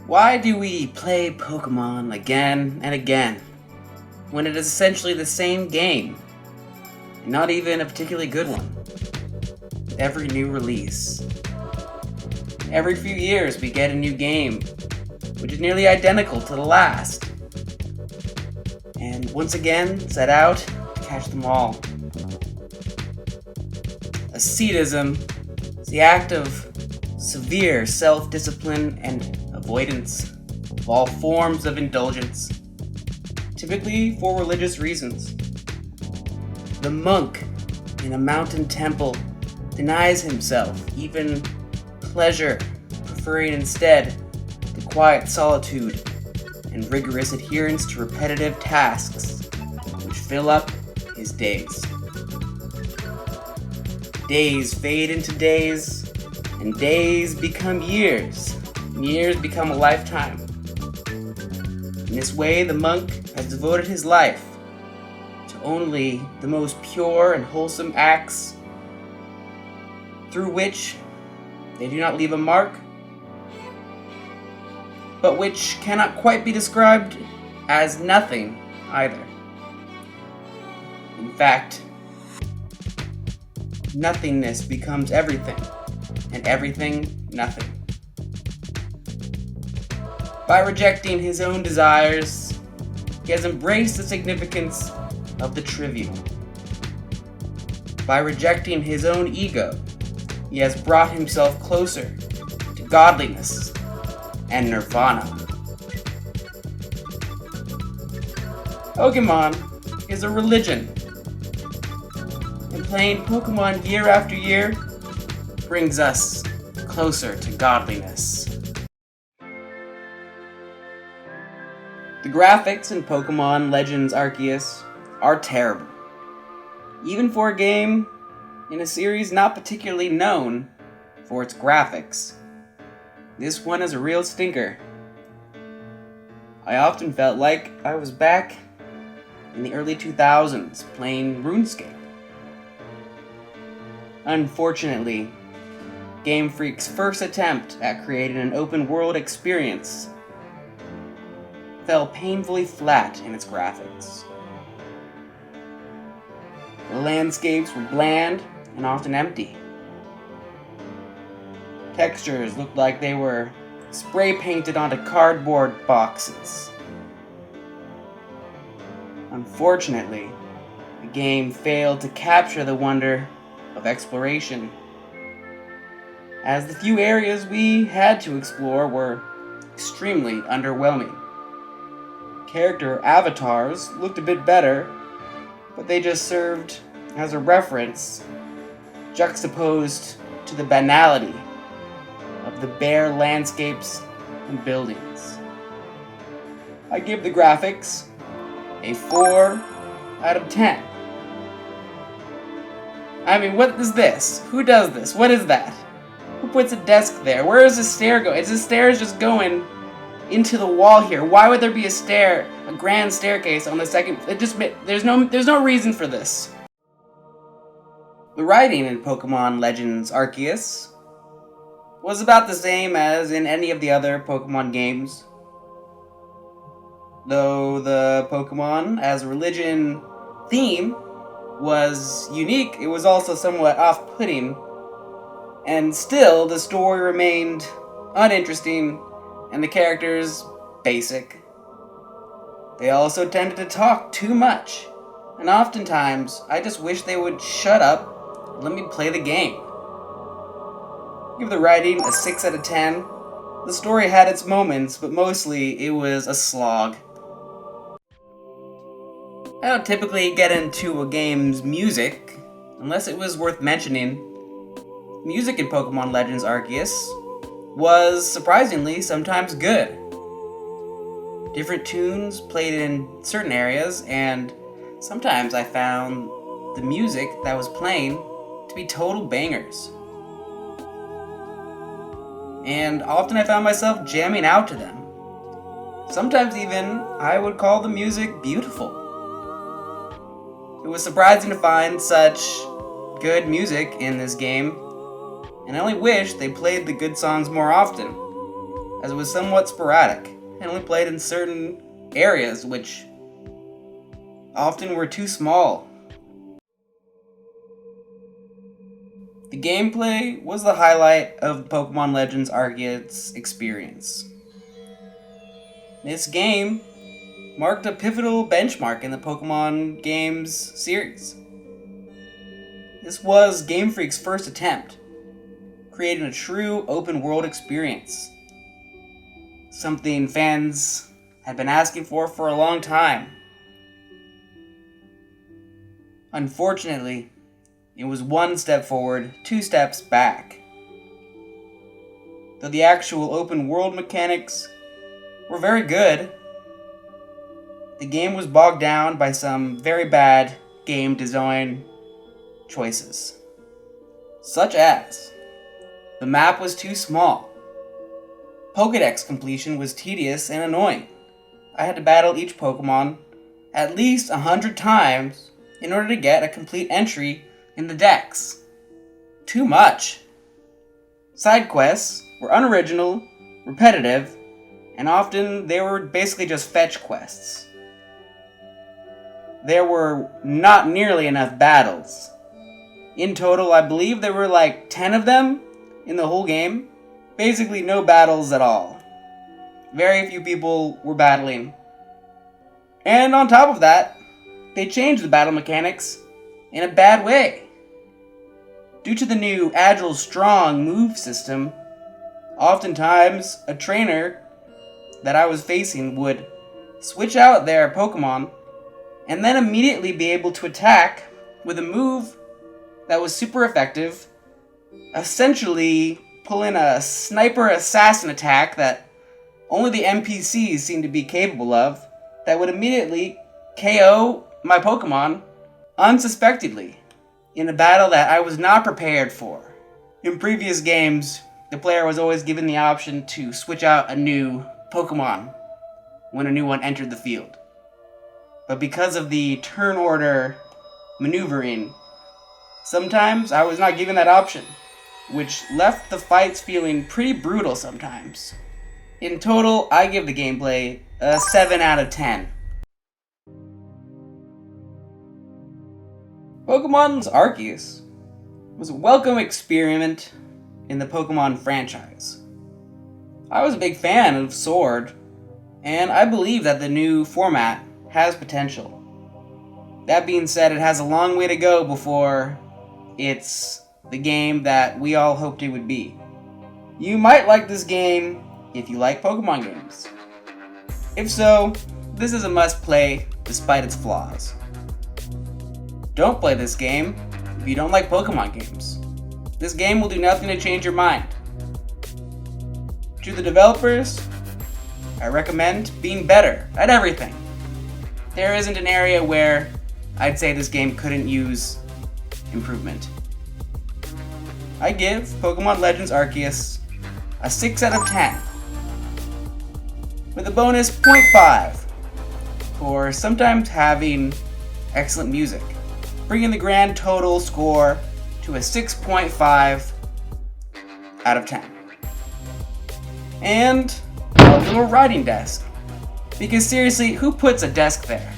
Why do we play Pokemon again and again when it is essentially the same game, and not even a particularly good one? Every new release. Every few years we get a new game, which is nearly identical to the last. And once again, set out to catch them all. Ascetism is the act of severe self-discipline and avoidance of all forms of indulgence, typically for religious reasons. The monk in a mountain temple denies himself even pleasure, preferring instead the quiet solitude and rigorous adherence to repetitive tasks which fill up his days. Days fade into days, and days become years, and years become a lifetime. In this way, the monk has devoted his life to only the most pure and wholesome acts through which they do not leave a mark, but which cannot quite be described as nothing either. In fact, nothingness becomes everything, and everything nothing. By rejecting his own desires, he has embraced the significance of the trivial. By rejecting his own ego, he has brought himself closer to godliness and nirvana. Pokemon is a religion, and playing Pokemon year after year brings us closer to godliness. The graphics in Pokemon Legends Arceus are terrible, even for a game in a series not particularly known for its graphics. This one is a real stinker. I often felt like I was back in the early 2000s playing RuneScape. Unfortunately, Game Freak's first attempt at creating an open world experience fell painfully flat in its graphics. The landscapes were bland and often empty. Textures looked like they were spray painted onto cardboard boxes. Unfortunately, the game failed to capture the wonder of exploration, as the few areas we had to explore were extremely underwhelming. Character avatars looked a bit better, but they just served as a reference, juxtaposed to the banality of the bare landscapes and buildings. I give the graphics a 4 out of 10. I mean, what is this? Who does this? What is that? Who puts a desk there? Where is the stair going? Is the stairs just going into the wall here? Why would there be a grand staircase on the second? There's no reason for this. The writing in Pokemon Legends Arceus was about the same as in any of the other Pokemon games. Though the Pokemon as a religion theme was unique, it was also somewhat off-putting, and still the story remained uninteresting and the characters basic. They also tended to talk too much, and oftentimes I just wish they would shut up and let me play the game. Give the writing a 6 out of 10. The story had its moments, but mostly it was a slog. I don't typically get into a game's music unless it was worth mentioning. Music in Pokemon Legends Arceus was surprisingly sometimes good. Different tunes played in certain areas, and sometimes I found the music that was playing to be total bangers. And often I found myself jamming out to them. Sometimes even I would call the music beautiful. It was surprising to find such good music in this game, and I only wish they played the good songs more often. as it was somewhat sporadic and only played in certain areas which often were too small. The gameplay was the highlight of Pokemon Legends Arceus experience. This game marked a pivotal benchmark in the Pokemon games series. This was Game Freak's first attempt, creating a true open world experience. Something fans had been asking for a long time. Unfortunately, it was one step forward, 2 steps back. Though the actual open world mechanics were very good, the game was bogged down by some very bad game design choices. Such as, the map was too small. Pokédex completion was tedious and annoying. I had to battle each Pokemon at least 100 times in order to get a complete entry in the dex. Too much. Side quests were unoriginal, repetitive, and often they were basically just fetch quests. There were not nearly enough battles. In total, I believe there were like 10 of them in the whole game. Basically no battles at all. Very few people were battling. And on top of that, they changed the battle mechanics in a bad way. Due to the new Agile Strong move system, oftentimes a trainer that I was facing would switch out their Pokemon and then immediately be able to attack with a move that was super effective, essentially pulling a sniper assassin attack that only the NPCs seem to be capable of, that would immediately KO my Pokemon unsuspectedly in a battle that I was not prepared for. In previous games, the player was always given the option to switch out a new Pokemon when a new one entered the field. But because of the turn order maneuvering, sometimes I was not given that option, which left the fights feeling pretty brutal sometimes. In total, I give the gameplay a 7 out of 10. Pokemon's Arceus was a welcome experiment in the Pokemon franchise. I was a big fan of Sword, and I believe that the new format has potential. That being said, it has a long way to go before it's the game that we all hoped it would be. You might like this game if you like Pokemon games. If so, this is a must-play despite its flaws. Don't play this game if you don't like Pokemon games. This game will do nothing to change your mind. To the developers, I recommend being better at everything. There isn't an area where I'd say this game couldn't use improvement. I give Pokemon Legends Arceus a 6 out of 10, with a bonus 0.5 for sometimes having excellent music, bringing the grand total score to a 6.5 out of 10. And a little writing desk, because seriously, who puts a desk there?